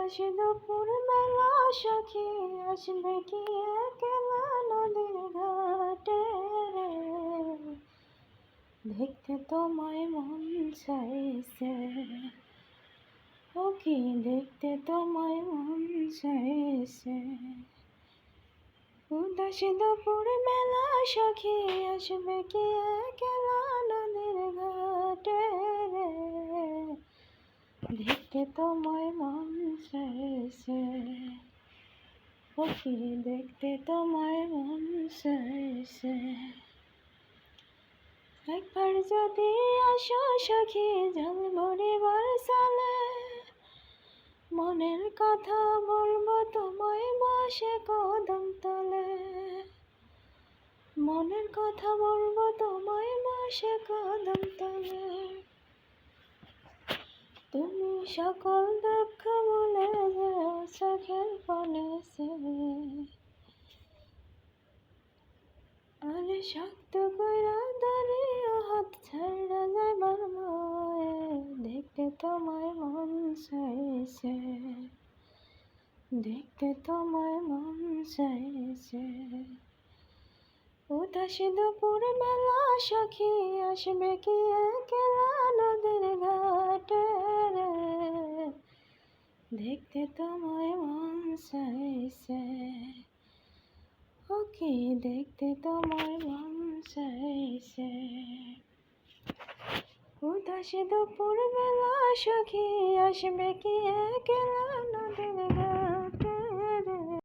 উদাসী দুপুর বেলা সখী আসবে কি একলা নদীর ঘাটে রে, দেখতে তোমায় মন চাইছে, ও কি দেখতে তোমায় মন চাইছে। উদাসী দুপুর বেলা সখী আসবে কি একলা নদীর ঘাটে রে, দেখতে তোমায় মন চাইছে, ও কি দেখতে তোমায় মন চাইছে। একবার যদি আসো সখী জল ভরিবার সালে, মনের কথা বলবো তোমায় বসে কদম তলে, মনের কথা বলবো তোমায় বসে কদম তলে। তুমি সকল দুঃখ ভুলে যাও চোখের পানে সে, আরে শক্ত কইরা দাঁড়িয়ে হাত ছাড়া যাইবার ভয়ে, দেখতে তোমায় মন চাইছে, দেখতে তোমায় মন চাইছে। উদাসী দুপুর বেলা সখী আসবে কি একলা নদীর ঘাটে রে, দেখতে তোমায় মন চাইছে, ও কি দেখতে তোমায় মন চাইছে। উদাসী দুপুর বেলা সখী আসবে কি একলা নদীর